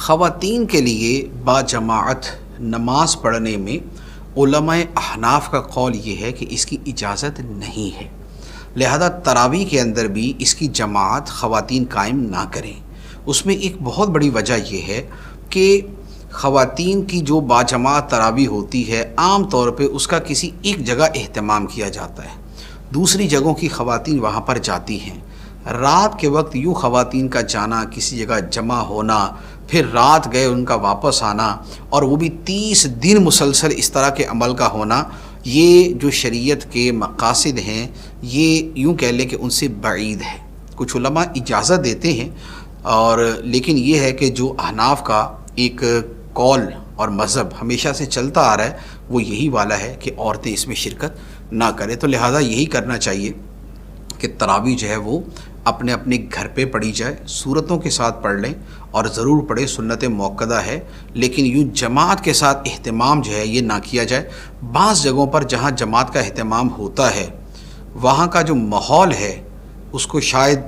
خواتین کے لیے باجماعت نماز پڑھنے میں علماء احناف کا قول یہ ہے کہ اس کی اجازت نہیں ہے، لہذا تراویح کے اندر بھی اس کی جماعت خواتین قائم نہ کریں۔ اس میں ایک بہت بڑی وجہ یہ ہے کہ خواتین کی جو باجماعت تراویح ہوتی ہے عام طور پہ اس کا کسی ایک جگہ اہتمام کیا جاتا ہے، دوسری جگہوں کی خواتین وہاں پر جاتی ہیں۔ رات کے وقت یوں خواتین کا جانا، کسی جگہ جمع ہونا، پھر رات گئے ان کا واپس آنا، اور وہ بھی 30 دن مسلسل اس طرح کے عمل کا ہونا، یہ جو شریعت کے مقاصد ہیں یہ یوں کہہ لیں کہ ان سے بعید ہے۔ کچھ علماء اجازت دیتے ہیں، اور لیکن یہ ہے کہ جو احناف کا ایک قول اور مذہب ہمیشہ سے چلتا آ رہا ہے وہ یہی والا ہے کہ عورتیں اس میں شرکت نہ کریں، تو لہٰذا یہی کرنا چاہیے کہ تراویح جو ہے وہ اپنے اپنے گھر پہ پڑھی جائے، سورتوں کے ساتھ پڑھ لیں اور ضرور پڑھیں، سنت موقدہ ہے، لیکن یوں جماعت کے ساتھ اہتمام جو ہے یہ نہ کیا جائے۔ بعض جگہوں پر جہاں جماعت کا اہتمام ہوتا ہے وہاں کا جو ماحول ہے اس کو شاید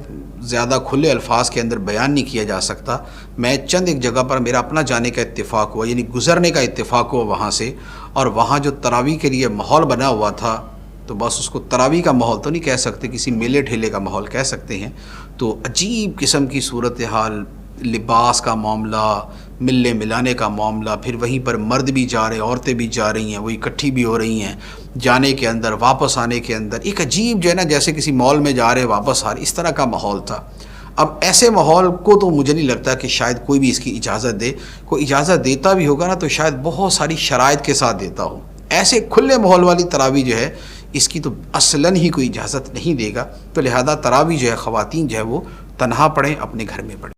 زیادہ کھلے الفاظ کے اندر بیان نہیں کیا جا سکتا۔ میں چند ایک جگہ پر میرا اپنا جانے کا اتفاق ہوا، یعنی گزرنے کا اتفاق ہوا وہاں سے، اور وہاں جو تراویح کے لیے ماحول بنا ہوا تھا تو بس اس کو تراویح کا ماحول تو نہیں کہہ سکتے، کسی میلے ٹھیلے کا ماحول کہہ سکتے ہیں۔ تو عجیب قسم کی صورتحال، لباس کا معاملہ، ملنے ملانے کا معاملہ، پھر وہیں پر مرد بھی جا رہے ہیں، عورتیں بھی جا رہی ہیں، وہ اکٹھی بھی ہو رہی ہیں، جانے کے اندر واپس آنے کے اندر ایک عجیب جو ہے نا جیسے کسی مال میں جا رہے واپس آ رہے، اس طرح کا ماحول تھا۔ اب ایسے ماحول کو تو مجھے نہیں لگتا کہ شاید کوئی بھی اس کی اجازت دے، کوئی اجازت دیتا بھی ہوگا نا تو شاید بہت ساری شرائط کے ساتھ دیتا ہو۔ ایسے کھلے ماحول والی تراویح جو ہے اس کی تو اصلاً ہی کوئی اجازت نہیں دے گا، تو لہذا تراویح جو ہے خواتین جو ہے وہ تنہا پڑھیں، اپنے گھر میں پڑھیں۔